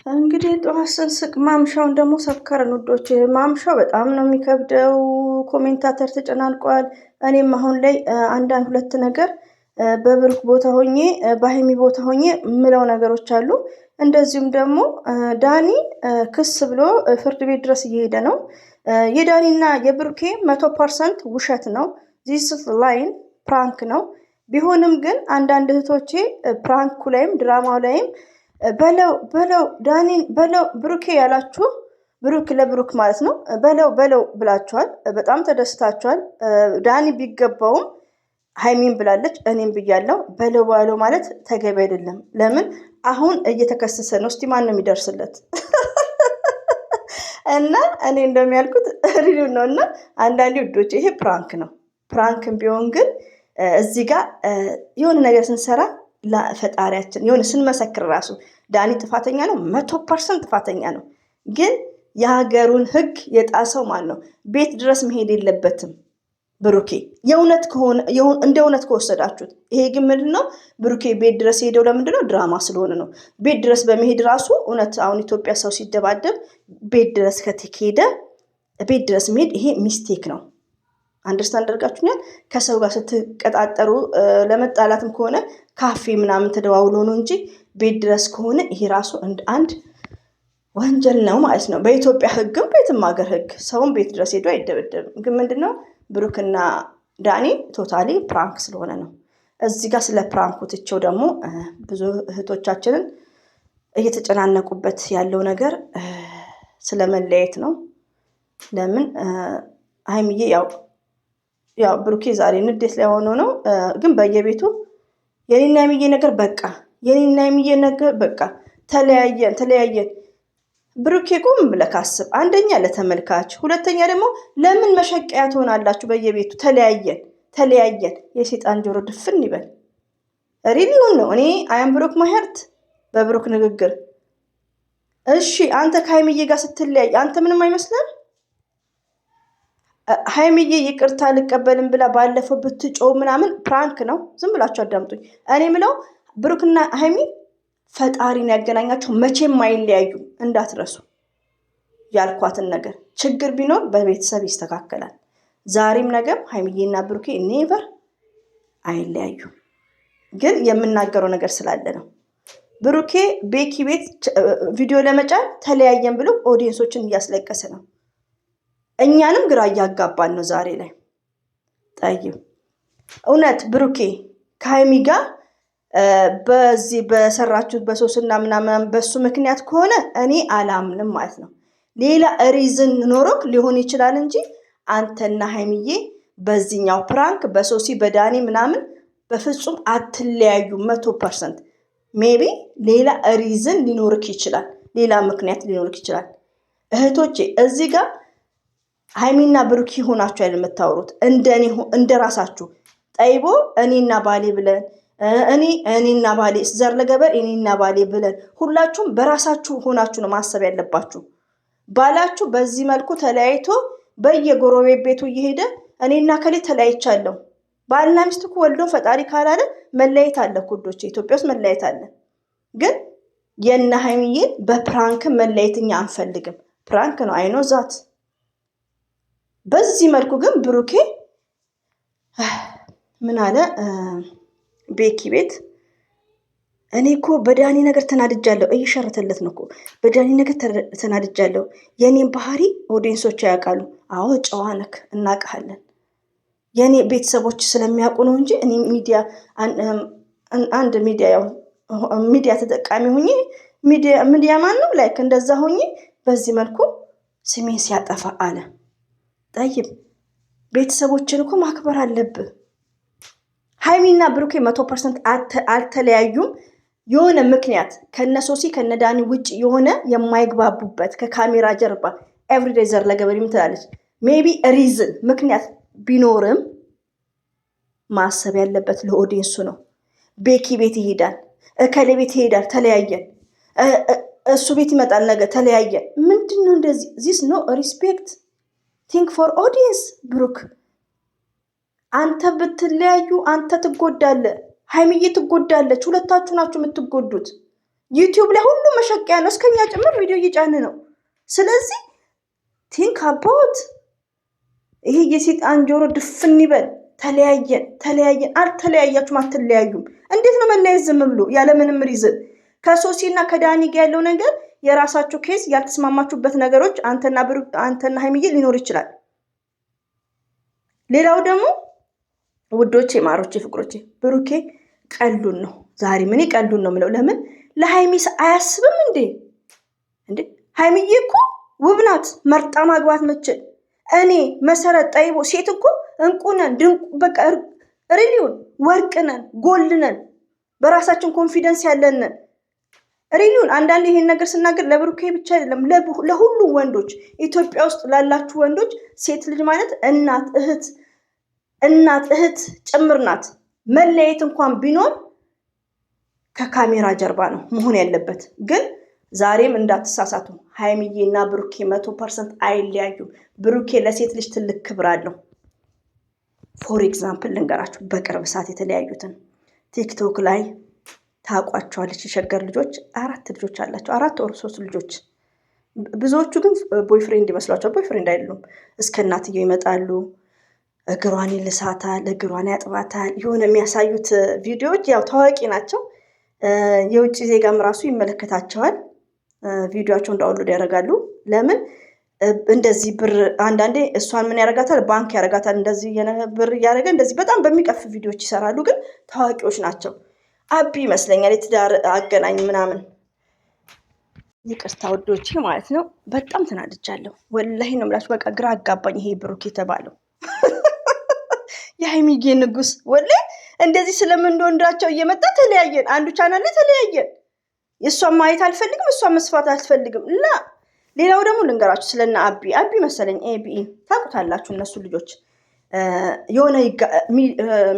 እንግዲህ ጠዋት ስንስቅ ማምሻውን ደግሞ ሰከረን ውዶች። ማምሻው በጣም ነው የሚከብደው። ኮሜንታተር ተጨናንቋል። እኔም አሁን ላይ አንዳንድ ሁለት ነገር በብሩክ ቦታ ሆኜ በሀይሚ ቦታ ሆኜ ምለው ነገሮች አሉ። እንደዚሁም ደግሞ ዳኒ ክስ ብሎ ፍርድ ቤት ድረስ እየሄደ ነው። የዳኒና የብሩኬ 100% ውሸት ነው። ዚስ ላይን ፕራንክ ነው። ቢሆንም ግን አንዳንድ እህቶቼ ፕራንኩ ላይም ድራማው ላይም በለው ዳኒን በለው ብሩኬ ያላችሁ ብሩክ ለብሩክ ማለት ነው በለው ብላችኋል። በጣም ተደስታችኋል። ዳኒ ቢገባውም ሀይሚን ብላለች፣ እኔም ብያለሁ። በለው ማለት ተገቢ አይደለም። ለምን አሁን እየተከሰሰ ነው። እስቲ ማን ነው የሚደርስለት? እና እኔ እንደሚያልኩት ሪሉ ነው። እና አንዳንዴ ውዶች ይሄ ፕራንክ ነው። ፕራንክም ቢሆን ግን እዚህ ጋር የሆነ ነገር ስንሰራ ለፈጣሪያችን የሆነ ስንመሰክር ራሱ ዳኒ ጥፋተኛ ነው፣ 100% ጥፋተኛ ነው። ግን የሀገሩን ሕግ የጣሰው ማን ነው? ቤት ድረስ መሄድ የለበትም ብሩኬ። የእውነት ከሆነ እንደ እውነት ከወሰዳችሁት፣ ይሄ ግን ምንድን ነው? ብሩኬ ቤት ድረስ ሄደው ለምንድን ነው? ድራማ ስለሆነ ነው። ቤት ድረስ በመሄድ ራሱ እውነት አሁን ኢትዮጵያ ሰው ሲደባደብ ቤት ድረስ ከተሄደ ቤት ድረስ መሄድ ይሄ ሚስቴክ ነው። አንደርስታንድ አድርጋችሁኛል። ከሰው ጋር ስትቀጣጠሩ ለመጣላትም ከሆነ ካፌ ምናምን ተደዋውሎ ነው እንጂ ቤት ድረስ ከሆነ ይሄ ራሱ አንድ ወንጀል ነው ማለት ነው። በኢትዮጵያ ሕግም በየትም ሀገር ሕግ ሰውን ቤት ድረስ ሄዶ አይደበደብም። ግን ምንድነው ብሩክና ዳኒ ቶታሊ ፕራንክ ስለሆነ ነው። እዚህ ጋር ስለ ፕራንኩ ትቼው ደግሞ ብዙ እህቶቻችንን እየተጨናነቁበት ያለው ነገር ስለ መለያየት ነው። ለምን ሀይሚዬ ያው ብሩኬ ዛሬ ንዴት ላይ ሆኖ ነው። ግን በየቤቱ የኔና የሚዬ ነገር በቃ የኔና የሚዬ ነገር በቃ ተለያየን። ብሩኬ ቆም ብለህ አስብ። አንደኛ ለተመልካች፣ ሁለተኛ ደግሞ ለምን መሸቀያ ትሆናላችሁ? በየቤቱ ተለያየን። የሴጣን ጆሮ ድፍን ይበል። ሪሊውን ነው። እኔ አያም ብሩክ ማሄርት በብሩክ ንግግር እሺ፣ አንተ ከሀይሚዬ ጋር ስትለያይ አንተ ምንም አይመስልም? ሀይሚዬ ይቅርታ አልቀበልም ብላ ባለፈው ብትጮው ምናምን ፕራንክ ነው። ዝም ብላችሁ አዳምጡኝ። እኔ ምለው ብሩክና ሀይሚ ፈጣሪን ያገናኛቸው መቼም አይለያዩ እንዳትረሱ። ያልኳትን ነገር ችግር ቢኖር በቤተሰብ ይስተካከላል። ዛሬም ነገም ሀይሚዬና ብሩኬ ኔቨር አይለያዩ። ግን የምናገረው ነገር ስላለ ነው። ብሩኬ ቤኪ ቤት ቪዲዮ ለመጫን ተለያየን ብሎ ኦዲየንሶችን እያስለቀሰ ነው። እኛንም ግራ እያጋባን ነው ዛሬ ላይ። ጠይም እውነት ብሩኬ ከሀይሚ ጋር በዚህ በሰራችሁት በሶስና ምናምን በሱ ምክንያት ከሆነ እኔ አላምንም ማለት ነው። ሌላ ሪዝን ኖሮክ ሊሆን ይችላል እንጂ አንተና ሀይሚዬ በዚህኛው ፕራንክ በሶሲ በዳኒ ምናምን በፍጹም አትለያዩ። 100% ሜቢ ሌላ ሪዝን ሊኖርክ ይችላል፣ ሌላ ምክንያት ሊኖርክ ይችላል። እህቶቼ እዚህ ጋር ሀይሚና ብሩክ ሆናችሁ አይደል የምታወሩት? እንደ ራሳችሁ ጠይቦ እኔና ባሌ ብለን እኔና ባሌ ዘር ለገበር እኔና ባሌ ብለን ሁላችሁም በራሳችሁ ሆናችሁ ነው ማሰብ ያለባችሁ። ባላችሁ በዚህ መልኩ ተለያይቶ በየጎረቤት ቤቱ እየሄደ እኔና ከሌ ተለያይቻለሁ። ባልና ሚስት እኮ ወልዶ ፈጣሪ ካላለ መለያየት አለ እኮ ውዶቼ፣ ኢትዮጵያ ውስጥ መለያየት አለ። ግን የእነ ሀይሚዬን በፕራንክ መለያየትኛ አንፈልግም። ፕራንክ ነው አይኖ ዛት። በዚህ መልኩ ግን ብሩኬ ምን አለ ቤኪ ቤት እኔ እኮ በዳኒ ነገር ተናድጃለሁ። እየሸረተለት ነው እኮ በዳኒ ነገር ተናድጃለሁ። የኔን ባህሪ ኦዲየንሶች ያውቃሉ። አዎ ጨዋ ነክ እናውቃለን። የኔ ቤተሰቦች ስለሚያውቁ ነው እንጂ እኔ አንድ ሚዲያ ተጠቃሚ ሆኜ ሚዲያ ማን ነው ላይክ እንደዛ ሆኜ በዚህ መልኩ ስሜን ሲያጠፋ አለ። ጠይብ ቤተሰቦችን እኮ ማክበር አለብህ። ሀይሚና ብሩኬ 100% አልተለያዩም። የሆነ ምክንያት ከነሶሲ ከነዳኒ ውጭ የሆነ የማይግባቡበት ከካሜራ ጀርባ ኤቭሪዴይ ዘር ለገበሬ ምትላለች ሜቢ ሪዝን ምክንያት ቢኖርም ማሰብ ያለበት ለኦዲየንሱ ነው። ቤኪ ቤት ይሄዳል፣ እከሌ ቤት ይሄዳል፣ ተለያየን። እሱ ቤት ይመጣል፣ ነገ ተለያየን። ምንድን ነው እንደዚህ? ዚስ ኖ ሪስፔክት ቲንክ ፎር ኦዲየንስ። ብሩክ አንተ ብትለያዩ አንተ ትጎዳለህ፣ ሀይሚዬ ትጎዳለች። ሁለታችሁ ናችሁ የምትጎዱት። ዩቲዩብ ላይ ሁሉ መሸቂያ ነው። እስከኛ ጭምር ቪዲዮ እየጫን ነው። ስለዚህ ቲንክ አባውት ይሄ የሴጣን ጆሮ ድፍን ይበል። ተለያየን። አልተለያያችሁም፣ አትለያዩም። እንዴት ነው መለያየት ዝም ብሎ ያለምንም ሪዝን? ከሶሲና ከዳኒ ጋር ያለው ነገር የራሳችሁ ኬስ፣ ያልተስማማችሁበት ነገሮች አንተና ሀይሚዬ ሊኖር ይችላል። ሌላው ደግሞ ውዶቼ፣ ማሮቼ፣ ፍቅሮቼ ብሩኬ ቀሉን ነው ዛሬ። ምን ቀሉን ነው የምለው? ለምን ለሀይሚስ አያስብም እንዴ? ሀይሚዬ እኮ ውብ ናት፣ መርጣ ማግባት ምችል። እኔ መሰረት ጠይቦ ሴት እኮ እንቁነን፣ ድንቁ፣ በቃ ሪሊውን ወርቅነን፣ ጎልነን፣ በራሳችን ኮንፊደንስ ያለንን ሪሊውን። አንዳንድ ይሄን ነገር ስናገር ለብሩኬ ብቻ አይደለም፣ ለሁሉም ወንዶች፣ ኢትዮጵያ ውስጥ ላላችሁ ወንዶች ሴት ልጅ ማለት እናት እህት ጭምር ናት። መለየት እንኳን ቢኖር ከካሜራ ጀርባ ነው መሆን ያለበት። ግን ዛሬም እንዳትሳሳቱ፣ ሀይሚዬና ብሩኬ 100% አይለያዩም። ብሩኬ ለሴት ልጅ ትልቅ ክብር አለው። ፎር ኤግዛምፕል ልንገራችሁ፣ በቅርብ ሰዓት የተለያዩትን ቲክቶክ ላይ ታውቋቸዋለች። የሸገር ልጆች 4 ልጆች አላቸው፣ 4 or 3 ልጆች። ብዙዎቹ ግን ቦይፍሬንድ ይመስሏቸዋል። ቦይፍሬንድ አይደሉም። እስከ እናትየው ይመጣሉ፣ እግሯን ይልሳታል፣ እግሯን ያጥባታል። የሆነ የሚያሳዩት ቪዲዮዎች ያው ታዋቂ ናቸው። የውጭ ዜጋም ራሱ ይመለከታቸዋል። ቪዲዮቸውን ዳውንሎድ ያደርጋሉ። ለምን እንደዚህ ብር አንዳንዴ እሷን ምን ያደርጋታል? ባንክ ያደርጋታል። እንደዚህ ብር እያደረገ እንደዚህ በጣም በሚቀፍ ቪዲዮዎች ይሰራሉ። ግን ታዋቂዎች ናቸው። አቢ ይመስለኛል የትዳር አገናኝ ምናምን። ይቅርታ ወዶቼ ማለት ነው። በጣም ተናድጃለሁ። ወላሂ ነው የምላችሁ። በቃ ግራ አጋባኝ ይሄ ብሩክ የተባለው የሀይሚጌ ንጉስ። ወላሂ እንደዚህ ስለምንወዳቸው እየመጣ ተለያየን። አንዱ ቻናል ላይ ተለያየን። የእሷን ማየት አልፈልግም፣ እሷን መስፋት አልፈልግም። ሌላው ደግሞ ልንገራችሁ ስለና አቢ መሰለኝ ኤቢኢ ታውቁታላችሁ። እነሱ ልጆች የሆነ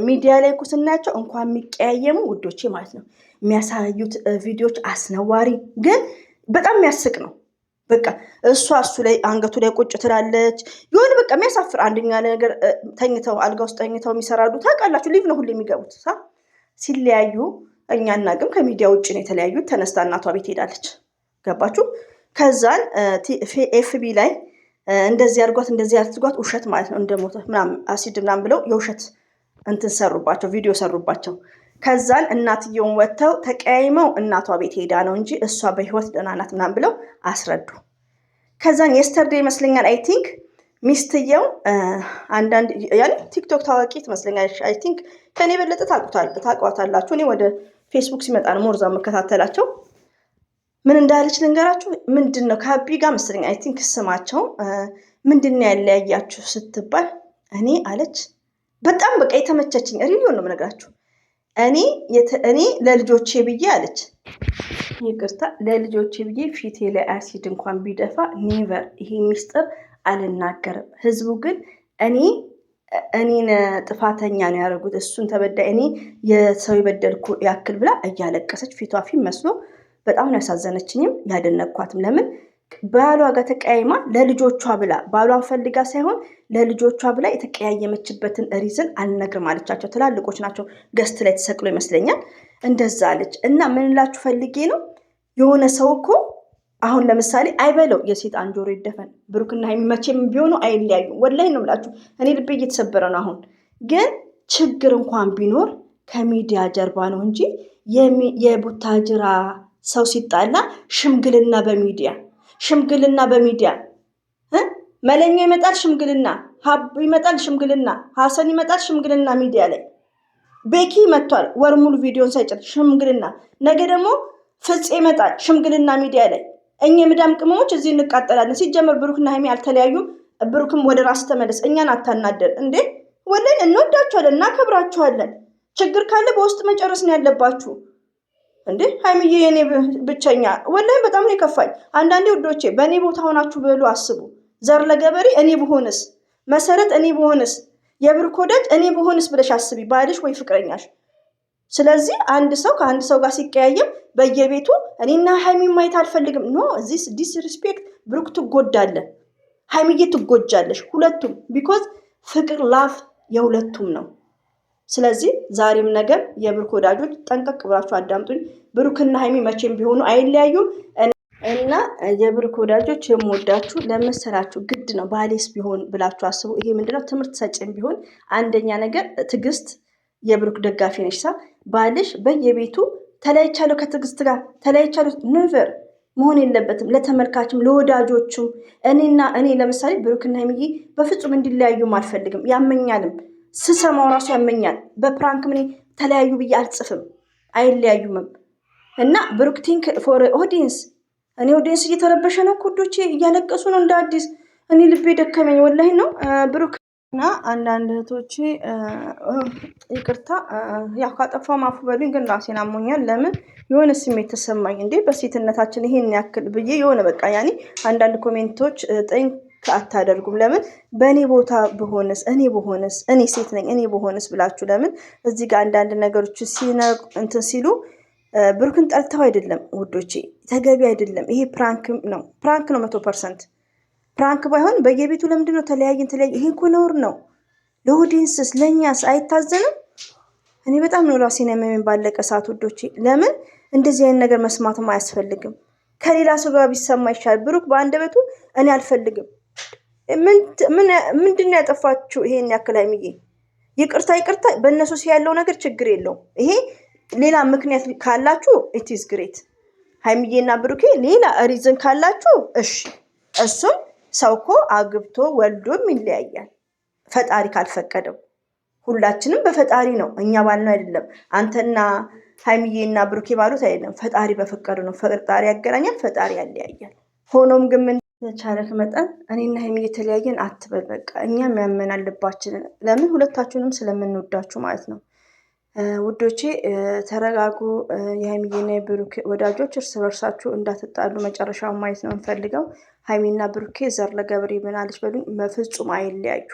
ሚዲያ ላይ እኮ ስናያቸው እንኳን የሚቀያየሙ ውዶቼ ማለት ነው። የሚያሳዩት ቪዲዮዎች አስነዋሪ ግን በጣም የሚያስቅ ነው። በቃ እሱ ላይ አንገቱ ላይ ቁጭ ትላለች። የሆነ በቃ የሚያሳፍር አንደኛ ነገር ተኝተው አልጋ ውስጥ ተኝተው የሚሰራሉ ታውቃላችሁ። ሊቭ ነው ሁሌ የሚገቡት። ሲለያዩ እኛ እናቅም። ከሚዲያ ውጭ ነው የተለያዩት። ተነስታ እናቷ ቤት ሄዳለች። ገባችሁ? ከዛን ኤፍቢ ላይ እንደዚህ አድርጓት እንደዚህ አድርጓት ውሸት ማለት ነው እንደሞተ ምናምን አሲድ ምናምን ብለው የውሸት እንትን ሰሩባቸው፣ ቪዲዮ ሰሩባቸው። ከዛን እናትየውን ወጥተው ተቀያይመው እናቷ ቤት ሄዳ ነው እንጂ እሷ በህይወት ደህና ናት ምናምን ብለው አስረዱ። ከዛን የስተርዴ ይመስለኛል አይ ቲንክ ሚስትየው አንዳንድ ያኔ ቲክቶክ ታዋቂ ትመስለኛል። አይ ቲንክ ከኔ በለጠ ታውቋታላችሁ። እኔ ወደ ፌስቡክ ሲመጣ ነው ሞርዛ መከታተላቸው። ምን እንዳለች ልንገራችሁ። ምንድነው ከአቢ ጋር መሰለኝ አይ ቲንክ ስማቸው ምንድነው ያለያያችሁ ስትባል እኔ አለች በጣም በቃ የተመቸችኝ ሪቪው ነው የምነግራችሁ። እኔ ለልጆቼ ብዬ አለች ይቅርታ ለልጆቼ ብዬ ፊቴ ላይ አሲድ እንኳን ቢደፋ ኔቨር ይሄ ሚስጥር አልናገርም። ህዝቡ ግን እኔን ጥፋተኛ ነው ያደረጉት፣ እሱን ተበዳይ እኔ የሰው የበደልኩ ያክል ብላ እያለቀሰች ፊቷ ፊት መስሎ በጣም ነው ያሳዘነችኝም ያደነኳትም። ለምን ባሏ ጋር ተቀያይማ ለልጆቿ ብላ ባሏን ፈልጋ ሳይሆን ለልጆቿ ብላ የተቀያየመችበትን ሪዝን አልነግርም አለቻቸው። ትላልቆች ናቸው። ገስት ላይ ተሰቅሎ ይመስለኛል እንደዛ አለች። እና ምን ላችሁ ፈልጌ ነው የሆነ ሰው እኮ አሁን ለምሳሌ አይበለው የሴጣን ጆሮ ይደፈን። ብሩክና ሀይሚ መቼም ቢሆኑ አይለያዩም። ወላሂ ነው የምላችሁ። እኔ ልቤ እየተሰበረ ነው። አሁን ግን ችግር እንኳን ቢኖር ከሚዲያ ጀርባ ነው እንጂ የቡታጅራ ሰው ሲጣላ ሽምግልና በሚዲያ መለኛ ይመጣል ሽምግልና፣ ሀብ ይመጣል ሽምግልና፣ ሀሰን ይመጣል ሽምግልና ሚዲያ ላይ። ቤኪ መጥቷል ወር ሙሉ ቪዲዮን ሳይጨር ሽምግልና። ነገ ደግሞ ፍፄ ይመጣል ሽምግልና ሚዲያ ላይ። እኛ የምዳም ቅመሞች እዚህ እንቃጠላለን። ሲጀመር ብሩክና ሀይሚ አልተለያዩም። ብሩክም ወደ ራስ ተመለስ። እኛን አታናደር እንዴ! ወለን እንወዳችኋለን፣ እናከብራችኋለን። ችግር ካለ በውስጥ መጨረስ ነው ያለባችሁ እንዴ። ሀይሚዬ የኔ ብቸኛ ወላሂ በጣም ነው የከፋኝ። አንዳንዴ ውዶቼ በእኔ ቦታ ሆናችሁ ብሎ አስቡ። ዘር ለገበሬ እኔ ብሆንስ፣ መሰረት እኔ ብሆንስ፣ የብሩክ ወዳጅ እኔ ብሆንስ ብለሽ አስቢ፣ ባልሽ ወይ ፍቅረኛሽ። ስለዚህ አንድ ሰው ከአንድ ሰው ጋር ሲቀያየም በየቤቱ እኔና ሀይሚ ማየት አልፈልግም ኖ እዚህ ዲስሪስፔክት። ብሩክ ትጎዳለ፣ ሀይሚዬ ትጎጃለሽ፣ ሁለቱም ቢኮዝ ፍቅር ላፍ የሁለቱም ነው። ስለዚህ ዛሬም ነገም የብሩክ ወዳጆች ጠንቀቅ ብላችሁ አዳምጡኝ። ብሩክና ሀይሚ መቼም ቢሆኑ አይለያዩም። እና የብሩክ ወዳጆች የምወዳችሁ ለመሰላችሁ ግድ ነው ባሌስ ቢሆን ብላችሁ አስቡ። ይሄ ምንድነው ትምህርት ሰጭም ቢሆን አንደኛ ነገር ትዕግስት የብሩክ ደጋፊ ነች። ባልሽ በየቤቱ ተለያይቻለሁ ከትዕግስት ጋር ተለያይቻለሁ ኔቨር መሆን የለበትም። ለተመልካችም ለወዳጆቹም እኔ ለምሳሌ ብሩክና ሀይሚዬ በፍጹም እንዲለያዩም አልፈልግም። ያመኛልም ስሰማው ራሱ ያመኛል። በፕራንክ ምን ተለያዩ ብዬ አልጽፍም። አይለያዩምም። እና ብሩክ ቲንክ ፎር ኦዲየንስ እኔ ኦዲየንስ እየተረበሸ ነው። ኩዶቼ እያለቀሱ ነው እንደ አዲስ። እኔ ልቤ ደከመኝ ወላሂ ነው ብሩክ እና አንዳንድ እህቶቼ ይቅርታ ያው ካጠፋው ማፉ በሉኝ፣ ግን ራሴን አሞኛል። ለምን የሆነ ስሜት ተሰማኝ እንዴ በሴትነታችን ይሄን ያክል ብዬ የሆነ በቃ ያኔ አንዳንድ ኮሜንቶች ጠንክ አታደርጉም። ለምን በእኔ ቦታ በሆነስ እኔ ሴት ነኝ እኔ በሆነስ ብላችሁ ለምን እዚህ ጋር አንዳንድ ነገሮች እንትን ሲሉ ብሩክን ጠልተው አይደለም ውዶቼ፣ ተገቢ አይደለም። ይሄ ፕራንክ ነው 100%። ፕራንክ ባይሆን በየቤቱ ለምንድን ነው ተለያየን? ይሄ እኮ ነውር ነው። ለኦዲየንስስ ለእኛስ አይታዘንም? እኔ በጣም ነው ራሴን ያመመኝ ባለቀ ሰዓት ውዶቼ። ለምን እንደዚህ አይነት ነገር መስማትም አያስፈልግም። ከሌላ ሰው ጋር ቢሰማ ይሻል። ብሩክ በአንደበቱ እኔ አልፈልግም። ምንድን ነው ያጠፋችሁ? ይሄን ያክል ሀይሚዬ ይቅርታ በእነሱ ያለው ነገር ችግር የለውም። ይሄ ሌላ ምክንያት ካላችሁ ኢትስ ግሬት። ሀይሚዬና ብሩኬ ሌላ ሪዝን ካላችሁ እሺ፣ እሱም ሰው እኮ አግብቶ ወልዶም ይለያያል፣ ፈጣሪ ካልፈቀደው። ሁላችንም በፈጣሪ ነው፣ እኛ ባልነው አይደለም። አንተና ሀይሚዬና ብሩኬ ባሉት አይደለም፣ ፈጣሪ በፈቀዱ ነው። ፈጣሪ ያገናኛል፣ ፈጣሪ ያለያያል። ሆኖም ግን ምን ተቻለክ መጠን እኔና ሀይሚዬ የተለያየን አትበል። በቃ እኛም ያመናል ልባችንን። ለምን ሁለታችሁንም ስለምንወዳችሁ ማለት ነው። ውዶቼ ተረጋጉ። የሀይሚዬና የብሩኬ ወዳጆች እርስ በርሳችሁ እንዳትጣሉ መጨረሻውን ማየት ነው እንፈልገው። ሀይሚና ብሩኬ ዘር ለገብሬ ምናለች በሉኝ፣ በፍጹም አይለያዩ።